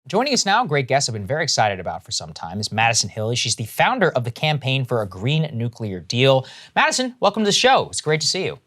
Joining us now, great guest I've been very excited about for some time, is Madison Hilly. She's the founder of the Campaign for a Green Nuclear Deal. Madison, welcome to the show. It's great to see you.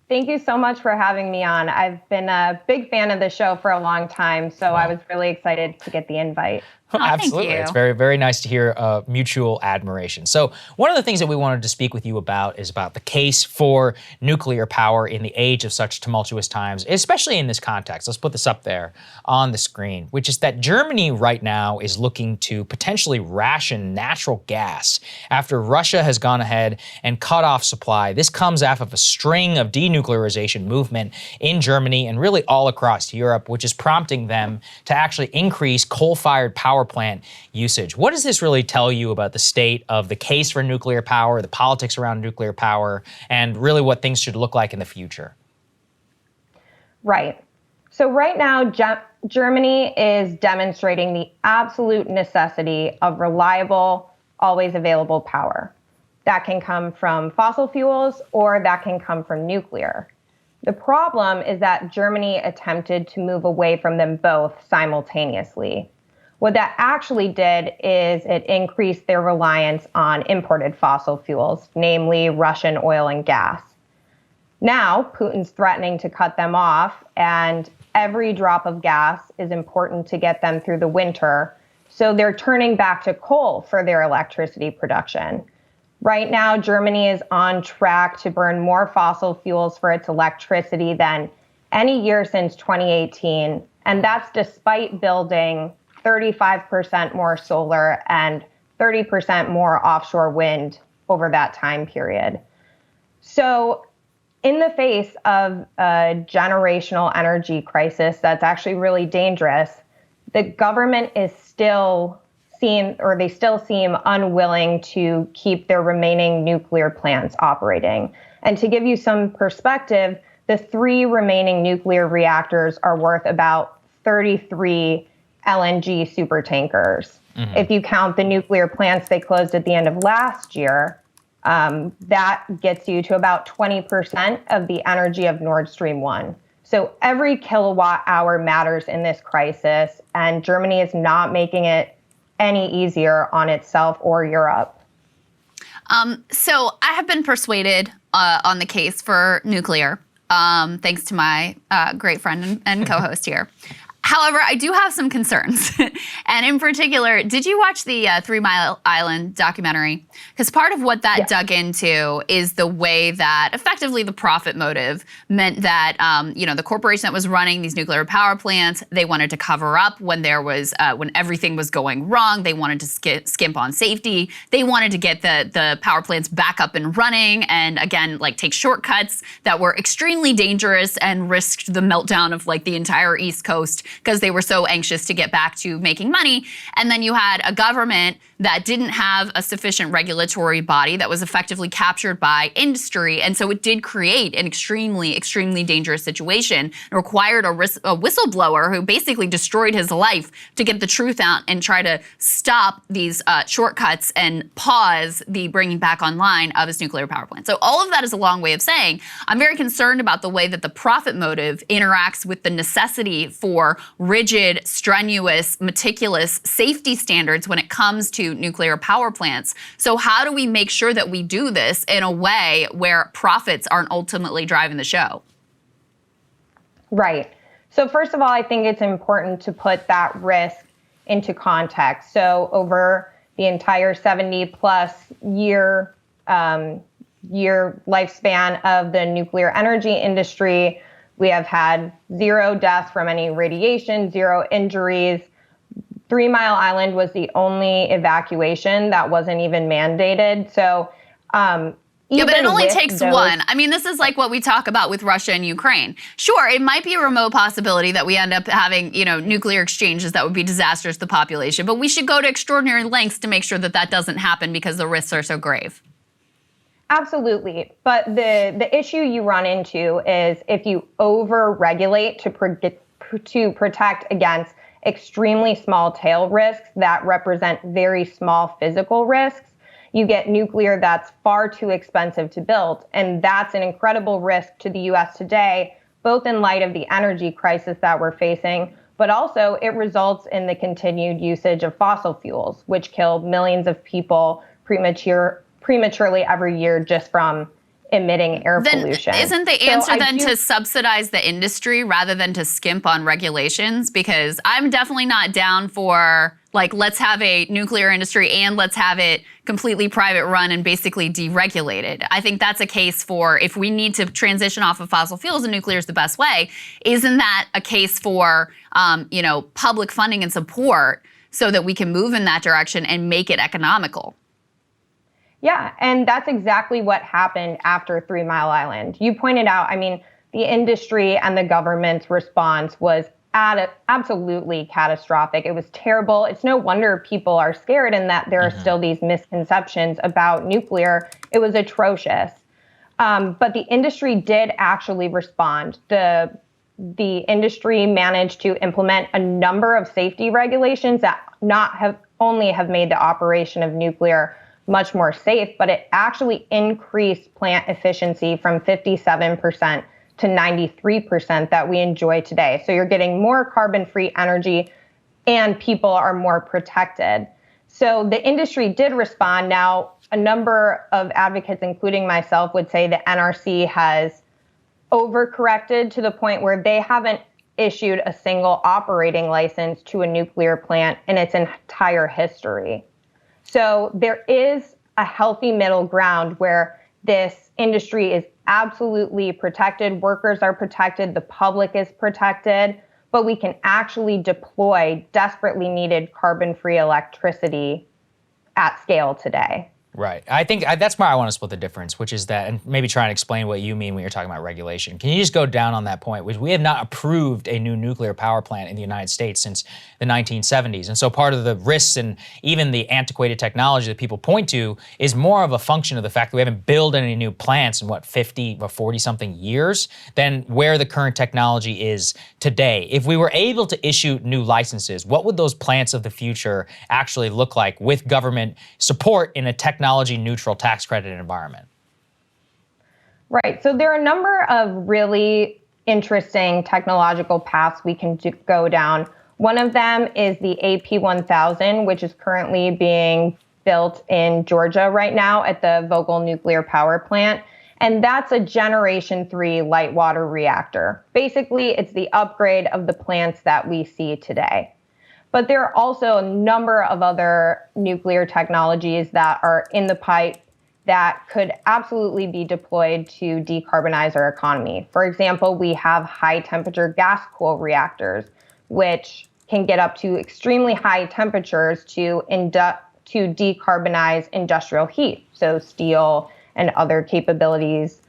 Thank you so much for having me on. I've been a big fan of the show for a long time, so I was really excited to get the invite. Oh, absolutely. It's very, very nice to hear mutual admiration. So one of the things that we wanted to speak with you about is about the case for nuclear power in the age of such tumultuous times, especially in this context. Let's put this up there on the screen, which is that Germany right now is looking to potentially ration natural gas after Russia has gone ahead and cut off supply. This comes after a string of denuclearization movement in Germany and really all across Europe, which is prompting them to actually increase coal-fired power plant usage. What does this really tell you about the state of the case for nuclear power, the politics around nuclear power, and really what things should look like in the future? Right. So right now, Germany is demonstrating the absolute necessity of reliable, always available power. That can come from fossil fuels or that can come from nuclear. The problem is that Germany attempted to move away from them both simultaneously. What that actually did is it increased their reliance on imported fossil fuels, namely Russian oil and gas. Now, Putin's threatening to cut them off, and every drop of gas is important to get them through the winter, so they're turning back to coal for their electricity production. Right now, Germany is on track to burn more fossil fuels for its electricity than any year since 2018, and that's despite building 35% more solar and 30% more offshore wind over that time period. So in the face of a generational energy crisis that's actually really dangerous, the government is still seem unwilling to keep their remaining nuclear plants operating. And to give you some perspective, the 3 remaining nuclear reactors are worth about 33 LNG supertankers. Mm-hmm. If you count the nuclear plants they closed at the end of last year, that gets you to about 20% of the energy of Nord Stream 1. So every kilowatt hour matters in this crisis, and Germany is not making it any easier on itself or Europe. So I have been persuaded on the case for nuclear, thanks to my great friend and co-host here. However, I do have some concerns. And in particular, did you watch the 3 Mile Island documentary? Because part of what that dug into is the way that effectively the profit motive meant that, the corporation that was running these nuclear power plants, they wanted to cover up when there was, when everything was going wrong. They wanted to skimp on safety. They wanted to get the power plants back up and running and again, take shortcuts that were extremely dangerous and risked the meltdown of the entire East Coast, because they were so anxious to get back to making money. And then you had a government that didn't have a sufficient regulatory body that was effectively captured by industry. And so it did create an extremely, extremely dangerous situation. It required a whistleblower who basically destroyed his life to get the truth out and try to stop these shortcuts and pause the bringing back online of his nuclear power plant. So all of that is a long way of saying I'm very concerned about the way that the profit motive interacts with the necessity for rigid, strenuous, meticulous safety standards when it comes to nuclear power plants. So how do we make sure that we do this in a way where profits aren't ultimately driving the show? Right. So first of all, I think it's important to put that risk into context. So over the entire 70-plus year lifespan of the nuclear energy industry, we have had 0 deaths from any radiation, 0 injuries. 3 Mile Island was the only evacuation that wasn't even mandated. So, but it only takes one. I mean, this is like what we talk about with Russia and Ukraine. Sure, it might be a remote possibility that we end up having, nuclear exchanges that would be disastrous to the population, but we should go to extraordinary lengths to make sure that that doesn't happen because the risks are so grave. Absolutely. But the issue you run into is if you over-regulate to protect against extremely small tail risks that represent very small physical risks, you get nuclear that's far too expensive to build. And that's an incredible risk to the U.S. today, both in light of the energy crisis that we're facing, but also it results in the continued usage of fossil fuels, which kill millions of people prematurely every year just from emitting air pollution. Isn't the answer to subsidize the industry rather than to skimp on regulations? Because I'm definitely not down for, like, let's have a nuclear industry and let's have it completely private run and basically deregulated. I think that's a case for, if we need to transition off of fossil fuels and nuclear is the best way, isn't that a case for, public funding and support so that we can move in that direction and make it economical? Yeah, and that's exactly what happened after 3 Mile Island. You pointed out, the industry and the government's response was absolutely catastrophic. It was terrible. It's no wonder people are scared and that there are still these misconceptions about nuclear. It was atrocious. But the industry did actually respond. The industry managed to implement a number of safety regulations that have made the operation of nuclear much more safe, but it actually increased plant efficiency from 57% to 93% that we enjoy today. So you're getting more carbon-free energy and people are more protected. So the industry did respond. Now, a number of advocates, including myself, would say the NRC has overcorrected to the point where they haven't issued a single operating license to a nuclear plant in its entire history. So there is a healthy middle ground where this industry is absolutely protected, workers are protected, the public is protected, but we can actually deploy desperately needed carbon-free electricity at scale today. Right. I think that's where I want to split the difference, which is that, and maybe try and explain what you mean when you're talking about regulation. Can you just go down on that point? Which we have not approved a new nuclear power plant in the United States since the 1970s. And so part of the risks and even the antiquated technology that people point to is more of a function of the fact that we haven't built any new plants in 50 or 40 something years than where the current technology is today. If we were able to issue new licenses, what would those plants of the future actually look like with government support in a technology neutral tax credit environment? Right. So there are a number of really interesting technological paths we can go down. One of them is the AP1000, which is currently being built in Georgia right now at the Vogtle Nuclear Power Plant. And that's a Generation 3 light water reactor. Basically, it's the upgrade of the plants that we see today. But there are also a number of other nuclear technologies that are in the pipe that could absolutely be deployed to decarbonize our economy. For example, we have high temperature gas cool reactors, which can get up to extremely high temperatures to decarbonize industrial heat, so steel and other capabilities.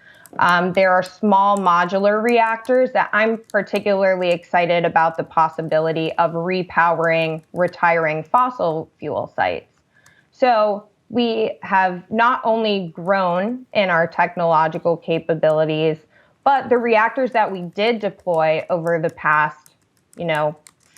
There are small modular reactors that I'm particularly excited about the possibility of repowering retiring fossil fuel sites. So we have not only grown in our technological capabilities, but the reactors that we did deploy over the past, 4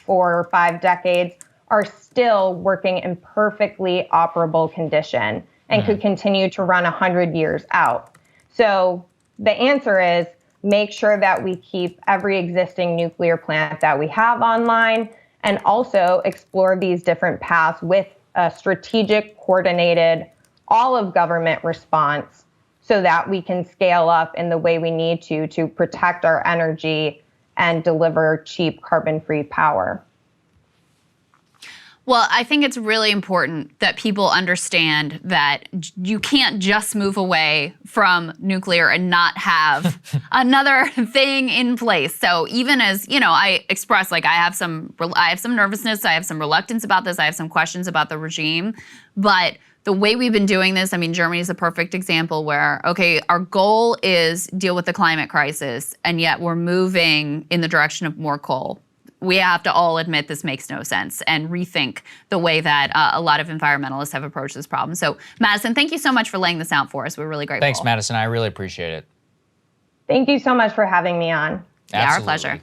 or 5 decades are still working in perfectly operable condition and could continue to run 100 years out. So the answer is make sure that we keep every existing nuclear plant that we have online and also explore these different paths with a strategic, coordinated, all of government response so that we can scale up in the way we need to protect our energy and deliver cheap carbon-free power. Well, I think it's really important that people understand that you can't just move away from nuclear and not have another thing in place. So even as, I express, I have some nervousness, I have some reluctance about this, I have some questions about the regime, but the way we've been doing this, Germany is a perfect example where, okay, our goal is deal with the climate crisis, and yet we're moving in the direction of more coal. We have to all admit this makes no sense and rethink the way that a lot of environmentalists have approached this problem. So, Madison, thank you so much for laying this out for us. We're really grateful. Thanks, Madison. I really appreciate it. Thank you so much for having me on. Yeah, our pleasure.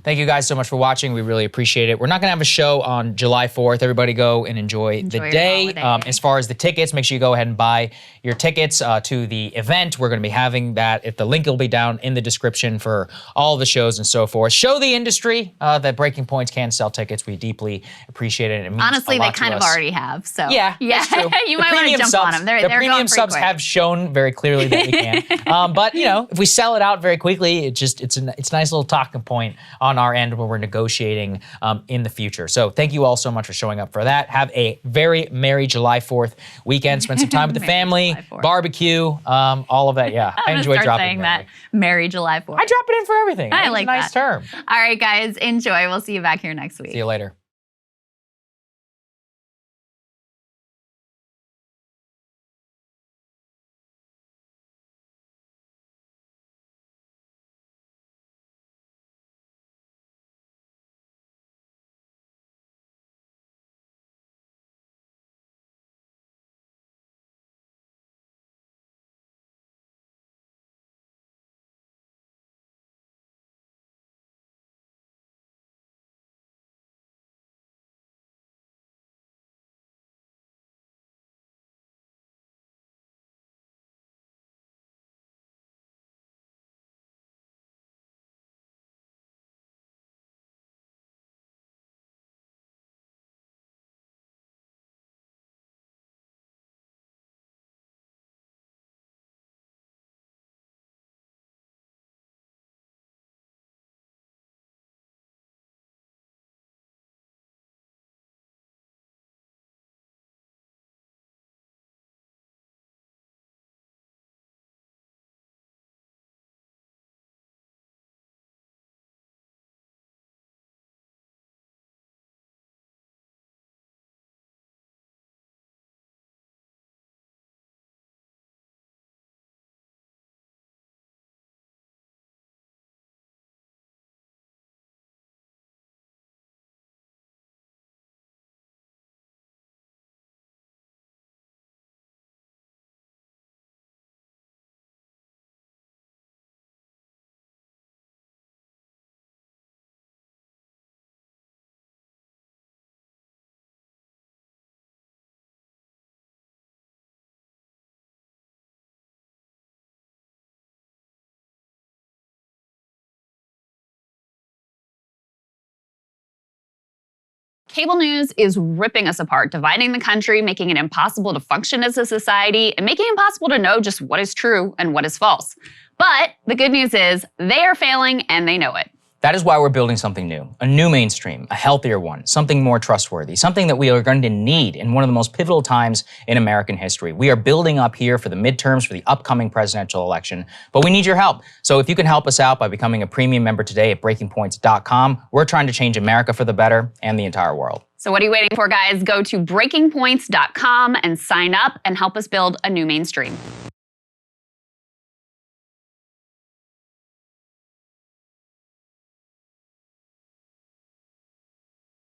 Thank you guys so much for watching. We really appreciate it. We're not going to have a show on July 4th. Everybody go and enjoy the your day. holiday. As far as the tickets, make sure you go ahead and buy your tickets to the event. We're going to be having that. If the link will be down in the description for all the shows and so forth. Show the industry that Breaking Points can sell tickets. We deeply appreciate it. It means Honestly, a they lot to kind of us. already have. So Yeah, that's true. you The might want to premium jump subs, on them. They're the going premium pretty subs quick. have shown very clearly that we can. But you know, if we sell it out very quickly, it's a nice little talking point on our end when we're negotiating in the future. So thank you all so much for showing up for that. Have a very merry July 4th weekend. Spend some time with the family, July 4th. barbecue, all of that. Yeah, I enjoy start dropping saying Merry. that. Merry July 4th. I drop it in for everything. I It's like a nice that. term. All right, guys, enjoy. We'll see you back here next week. See you later. Cable news is ripping us apart, dividing the country, making it impossible to function as a society, and making it impossible to know just what is true and what is false. But the good news is they are failing and they know it. That is why we're building something new, a new mainstream, a healthier one, something more trustworthy, something that we are going to need in one of the most pivotal times in American history. We are building up here for the midterms, for the upcoming presidential election, but we need your help. So if you can help us out by becoming a premium member today at breakingpoints.com, we're trying to change America for the better and the entire world. So what are you waiting for, guys? Go to breakingpoints.com and sign up and help us build a new mainstream.